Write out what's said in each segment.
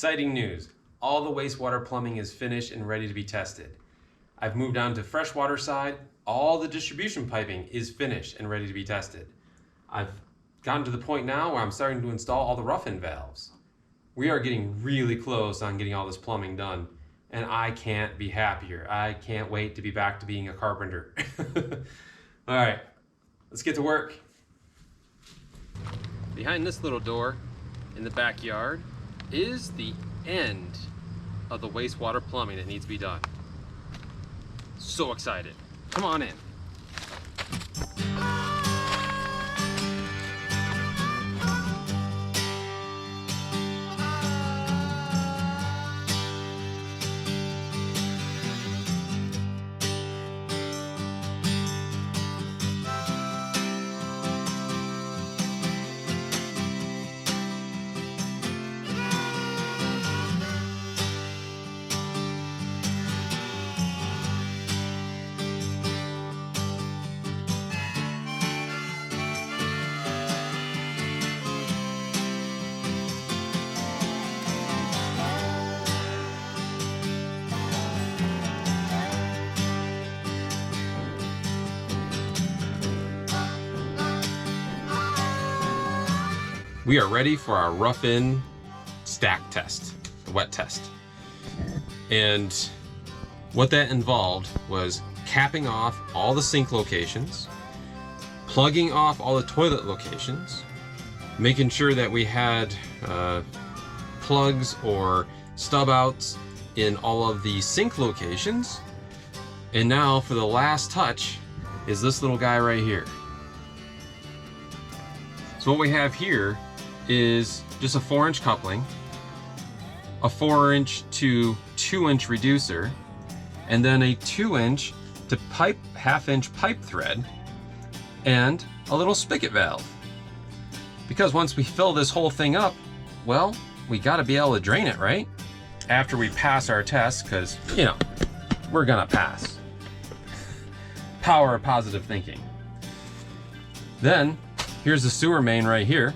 Exciting news. All the wastewater plumbing is finished and ready to be tested. I've moved on to freshwater side. All the distribution piping is finished and ready to be tested. I've gotten to the point now where I'm starting to install all the rough-in valves. We are getting really close on getting all this plumbing done, and I can't be happier. I can't wait to be back to being a carpenter. All right, let's get to work. Behind this little door in the backyard is the end of the wastewater plumbing that needs to be done. So excited. Come on in. We are ready for our rough-in stack test, the wet test. And what that involved was capping off all the sink locations, plugging off all the toilet locations, making sure that we had plugs or stub outs in all of the sink locations. And now for the last touch is this little guy right here. So what we have here is just a 4-inch coupling, a 4-inch to 2-inch reducer, and then a 2-inch to 1/2-inch pipe thread, and a little spigot valve. Because once we fill this whole thing up, well, we gotta be able to drain it, right? After we pass our test, because, you know, we're gonna pass. Power of positive thinking. Then, here's the sewer main right here.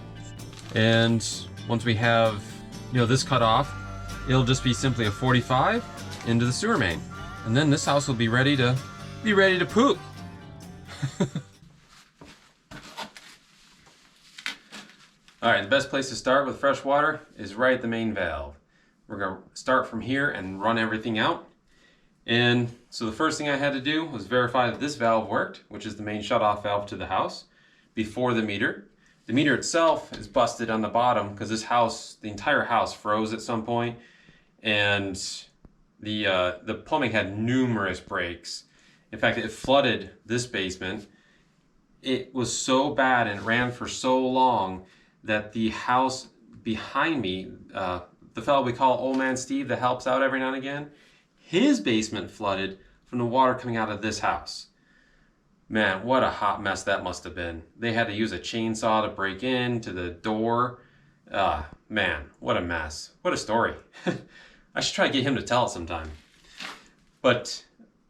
And once we have, you know, this cut off, it'll just be simply a 45 into the sewer main. And then this house will be ready to poop. All right, the best place to start with fresh water is right at the main valve. We're gonna start from here and run everything out. And so the first thing I had to do was verify that this valve worked, which is the main shutoff valve to the house, before the meter. The meter itself is busted on the bottom because this house, the entire house froze at some point, and the plumbing had numerous breaks. In fact, it flooded this basement. It was so bad and it ran for so long that the house behind me, the fellow we call Old Man Steve that helps out every now and again, his basement flooded from the water coming out of this house. Man, what a hot mess that must have been. They had to use a chainsaw to break into the door. Man, what a mess. What a story. I should try to get him to tell it sometime. But,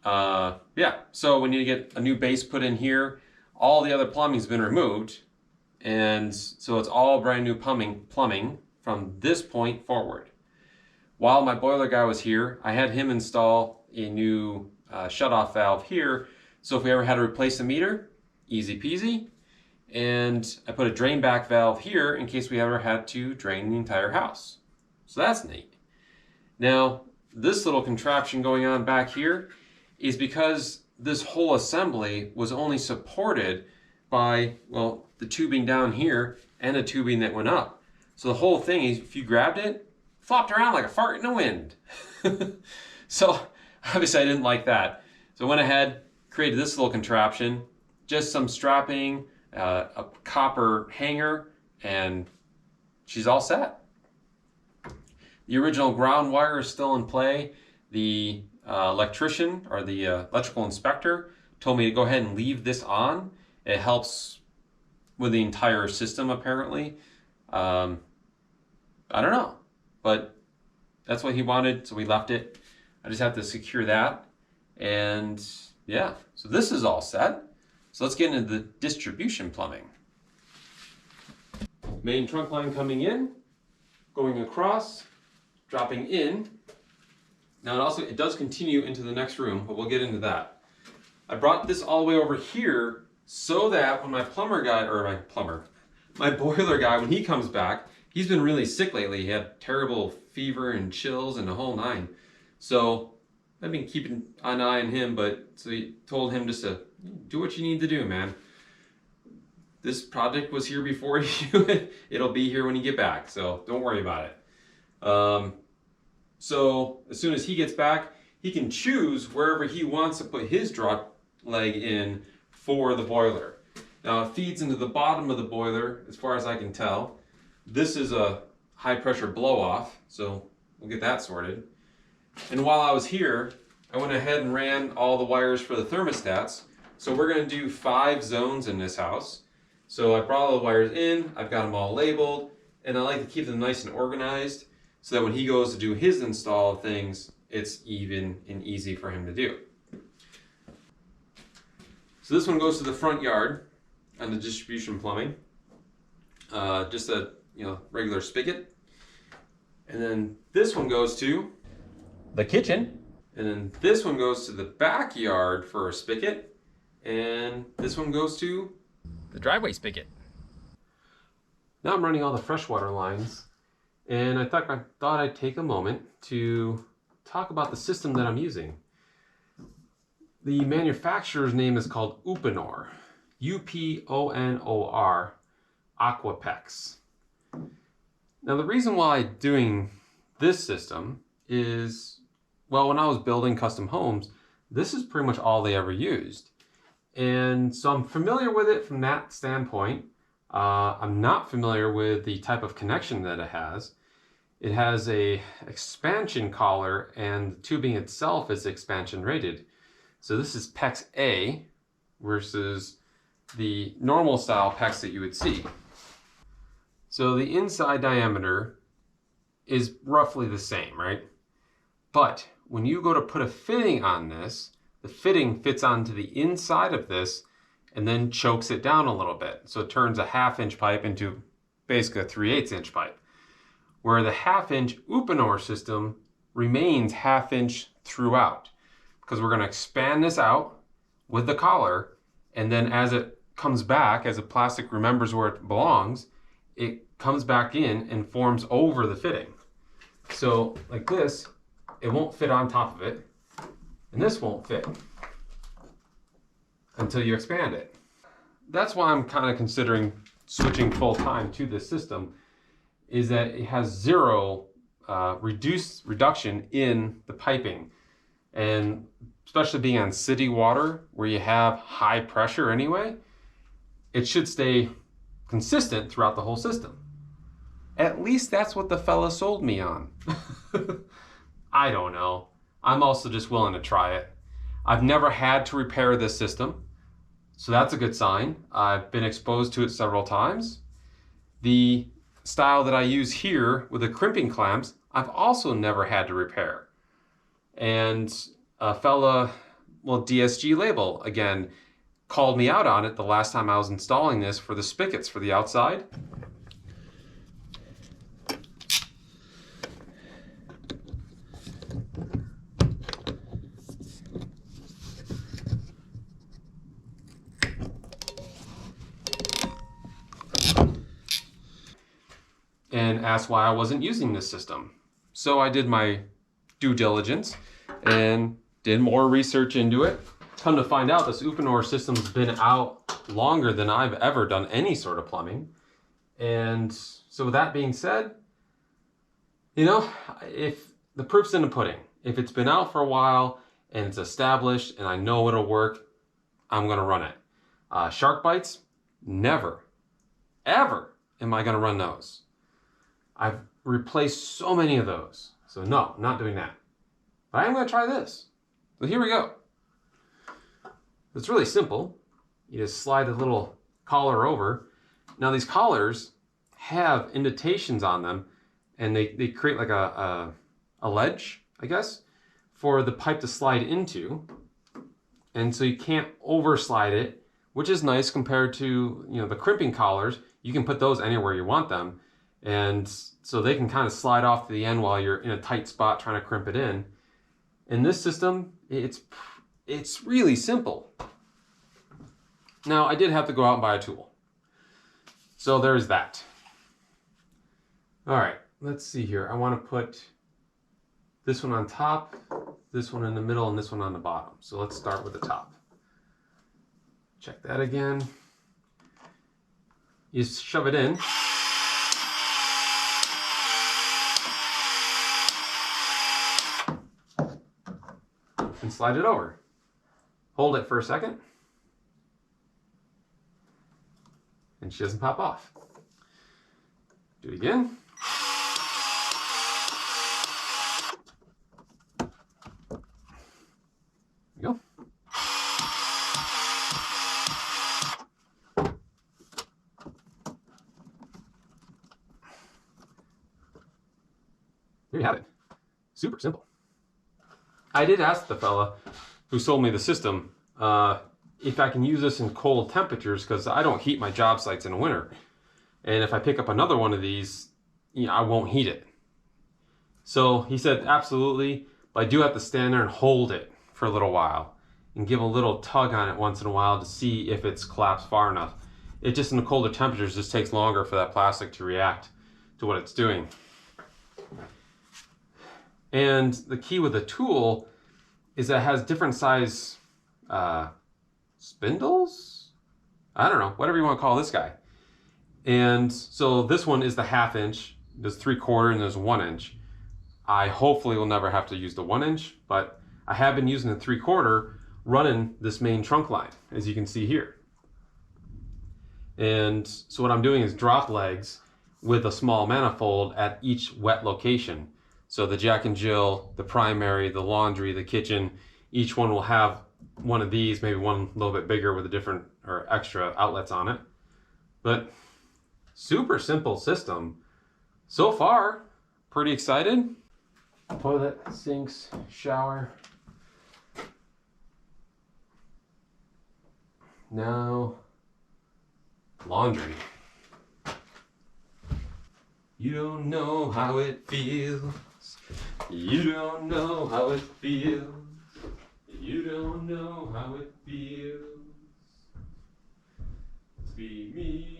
yeah, so we need to get a new base put in here. All the other plumbing's been removed. And so it's all brand new plumbing from this point forward. While my boiler guy was here, I had him install a new shutoff valve here. So if we ever had to replace the meter, easy peasy. And I put a drain back valve here in case we ever had to drain the entire house. So that's neat. Now, this little contraption going on back here is because this whole assembly was only supported by, well, the tubing down here and the tubing that went up. So the whole thing, if you grabbed it, flopped around like a fart in the wind. So obviously I didn't like that. So I went ahead, created this little contraption, just some strapping, a copper hanger, and she's all set. The original ground wire is still in play. The electrician, or the electrical inspector, told me to go ahead and leave this on. It helps with the entire system, apparently. I don't know, but that's what he wanted, so we left it. I just have to secure that, and yeah, so this is all set. So let's get into the distribution plumbing. Main trunk line coming in, going across, dropping in. Now it does continue into the next room, but we'll get into that. I brought this all the way over here so that when my boiler guy, when he comes back, he's been really sick lately. He had terrible fever and chills and the whole nine. So I've been keeping an eye on him, so he told him just to do what you need to do, man. This project was here before you. It'll be here when you get back, so don't worry about it. So as soon as he gets back, he can choose wherever he wants to put his drop leg in for the boiler. Now it feeds into the bottom of the boiler, as far as I can tell. This is a high pressure blow off, so we'll get that sorted. And while I was here, I went ahead and ran all the wires for the thermostats. So we're gonna do 5 zones in this house. So I brought all the wires in, I've got them all labeled, and I like to keep them nice and organized so that when he goes to do his install of things, it's even and easy for him to do. So this one goes to the front yard on the distribution plumbing. Just a regular spigot. And then this one goes to the kitchen. And then this one goes to the backyard for a spigot. And this one goes to the driveway spigot. Now I'm running all the freshwater lines, and I thought I'd take a moment to talk about the system that I'm using. The manufacturer's name is called Uponor, U-P-O-N-O-R, Aquapex. Now the reason why I'm doing this system is, well, when I was building custom homes, this is pretty much all they ever used. And so I'm familiar with it from that standpoint. I'm not familiar with the type of connection that it has. It has a expansion collar, and the tubing itself is expansion rated. So this is PEX A versus the normal style PEX that you would see. So the inside diameter is roughly the same, right? But when you go to put a fitting on this, the fitting fits onto the inside of this and then chokes it down a little bit. So it turns a 1/2 inch pipe into basically a 3/8 inch pipe. Where the 1/2 inch Uponor system remains 1/2 inch throughout. Because we're gonna expand this out with the collar, and then as it comes back, as the plastic remembers where it belongs, it comes back in and forms over the fitting. So like this, it won't fit on top of it. And this won't fit until you expand it. That's why I'm kind of considering switching full time to this system, is that it has zero reduction in the piping. And especially being on city water where you have high pressure anyway, it should stay consistent throughout the whole system. At least that's what the fella sold me on. I don't know. I'm also just willing to try it. I've never had to repair this system, so that's a good sign. I've been exposed to it several times. The style that I use here with the crimping clamps, I've also never had to repair. And a fella, DSG Label, again, called me out on it the last time I was installing this for the spigots for the outside. And asked why I wasn't using this system. So I did my due diligence and did more research into it. Come to find out, this Uponor system's been out longer than I've ever done any sort of plumbing. And so with that being said, if the proof's in the pudding, if it's been out for a while and it's established and I know it'll work, I'm gonna run it. Shark bites, never, ever am I gonna run those. I've replaced so many of those. So no, I'm not doing that. But I am going to try this. So here we go. It's really simple. You just slide the little collar over. Now these collars have indentations on them, and they create like a ledge, I guess, for the pipe to slide into. And so you can't overslide it, which is nice compared to the crimping collars. You can put those anywhere you want them. And so they can kind of slide off to the end while you're in a tight spot trying to crimp it in. In this system, it's really simple. Now, I did have to go out and buy a tool. So there's that. All right, let's see here. I want to put this one on top, this one in the middle, and this one on the bottom. So let's start with the top. Check that again. You shove it in. And slide it over. Hold it for a second. And she doesn't pop off. Do it again. There you go. There you have it. Super simple. I did ask the fella who sold me the system if I can use this in cold temperatures, because I don't heat my job sites in the winter. And if I pick up another one of these, I won't heat it. So he said, absolutely, but I do have to stand there and hold it for a little while and give a little tug on it once in a while to see if it's collapsed far enough. It just, in the colder temperatures, just takes longer for that plastic to react to what it's doing. And the key with the tool is that it has different size spindles? I don't know, whatever you want to call this guy. And so this one is the 1/2 inch, there's 3/4, and there's 1 inch. I hopefully will never have to use the 1 inch, but I have been using the 3/4 running this main trunk line, as you can see here. And so what I'm doing is drop legs with a small manifold at each wet location. So the Jack and Jill, the primary, the laundry, the kitchen, each one will have one of these, maybe one a little bit bigger with a different or extra outlets on it. But super simple system. So far, pretty excited. Toilet, sinks, shower. Now, laundry. You don't know how it feels. You don't know how it feels. You don't know how it feels to be me.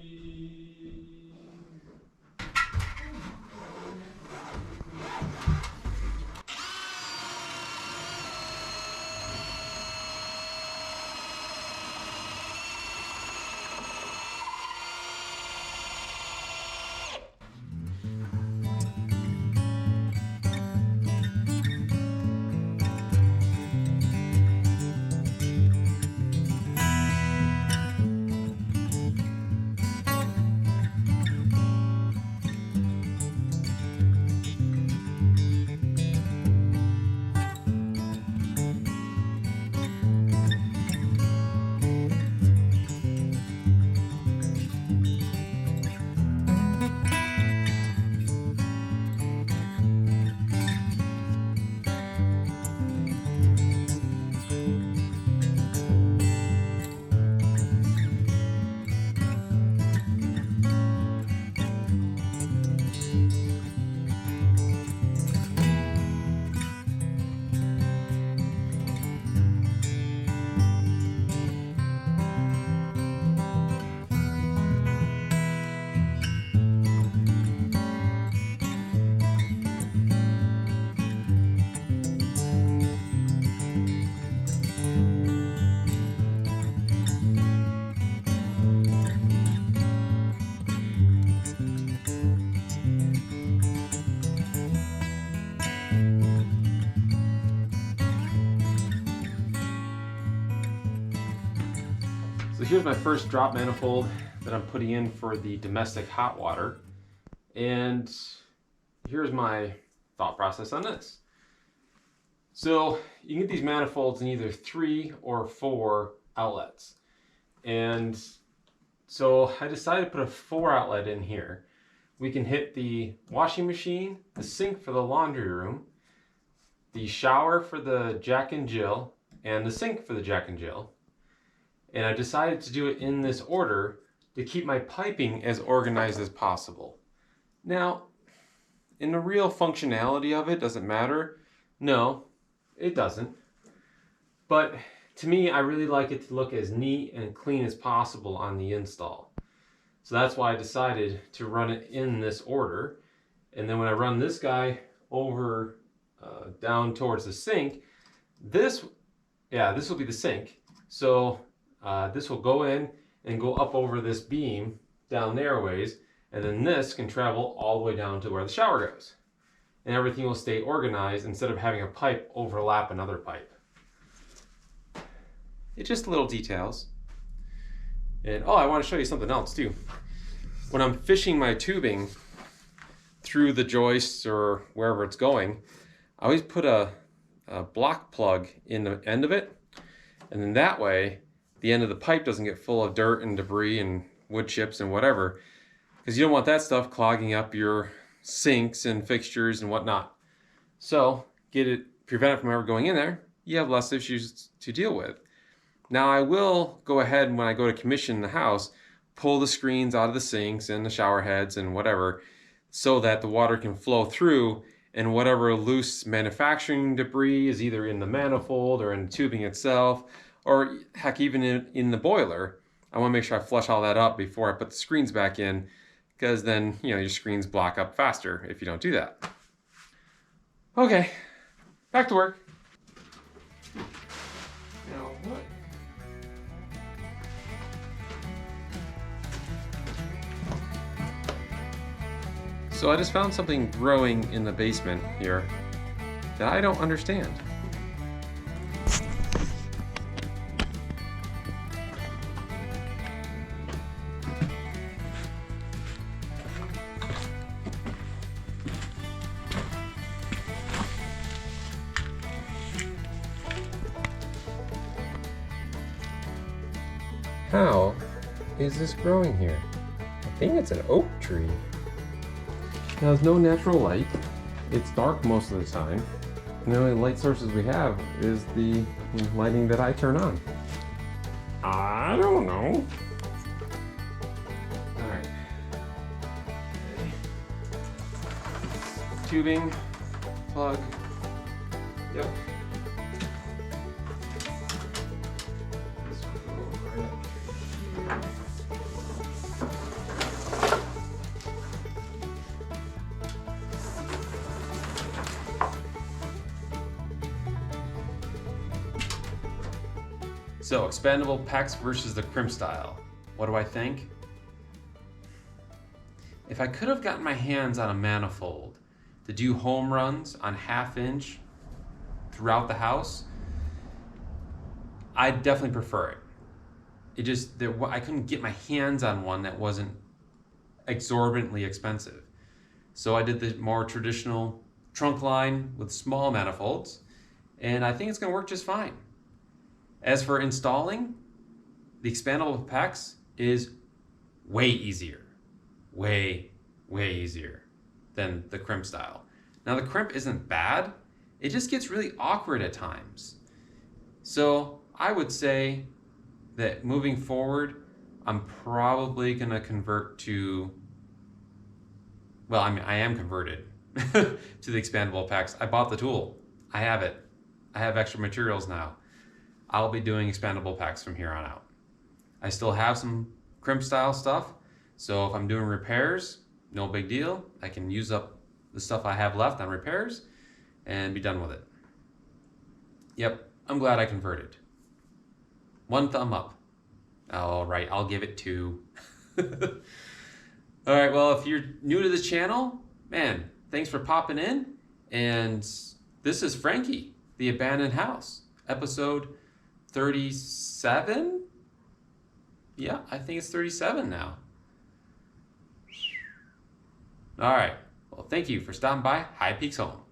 So here's my first drop manifold that I'm putting in for the domestic hot water. And here's my thought process on this. So you can get these manifolds in either 3 or 4 outlets. And so I decided to put a 4 outlet in here. We can hit the washing machine, the sink for the laundry room, the shower for the Jack and Jill, and the sink for the Jack and Jill. And I decided to do it in this order to keep my piping as organized as possible. Now, in the real functionality of it, does it matter? No, it doesn't. But to me, I really like it to look as neat and clean as possible on the install. So that's why I decided to run it in this order. And then when I run this guy over down towards the sink, this will be the sink. So this will go in and go up over this beam down there a ways, and then this can travel all the way down to where the shower goes. And everything will stay organized instead of having a pipe overlap another pipe. It's just little details. And oh, I want to show you something else too. When I'm fishing my tubing through the joists or wherever it's going, I always put a block plug in the end of it, and then that way the end of the pipe doesn't get full of dirt and debris and wood chips and whatever, because you don't want that stuff clogging up your sinks and fixtures and whatnot. So prevent it from ever going in there, you have less issues to deal with. Now I will go ahead, when I go to commission the house, pull the screens out of the sinks and the shower heads and whatever, so that the water can flow through, and whatever loose manufacturing debris is either in the manifold or in the tubing itself, or heck, even in the boiler, I want to make sure I flush all that up before I put the screens back in, because then your screens block up faster if you don't do that. Okay, back to work. Now what? So I just found something growing in the basement here that I don't understand. How is this growing here? I think it's an oak tree. Now, there's no natural light. It's dark most of the time. And the only light sources we have is the lighting that I turn on. I don't know. All right. Okay. Tubing, plug. Yep. So, expandable PEX versus the crimp style. What do I think? If I could have gotten my hands on a manifold to do home runs on 1/2 inch throughout the house, I'd definitely prefer it. I couldn't get my hands on one that wasn't exorbitantly expensive. So I did the more traditional trunk line with small manifolds, and I think it's gonna work just fine. As for installing, the expandable PEX is way easier. Way easier than the crimp style. Now the crimp isn't bad, it just gets really awkward at times. So I would say that moving forward, I'm probably gonna convert to, well, I am converted to the expandable PEX. I bought the tool, I have it. I have extra materials now. I'll be doing expandable PEX from here on out. I still have some crimp style stuff, so if I'm doing repairs, no big deal. I can use up the stuff I have left on repairs and be done with it. Yep, I'm glad I converted. 1 thumb up. All right, I'll give it 2. All right, well, if you're new to this channel, man, thanks for popping in. And this is Frankie, the Abandoned House, episode 37? Yeah, I think it's 37 now. All right, well, thank you for stopping by High Peaks Home.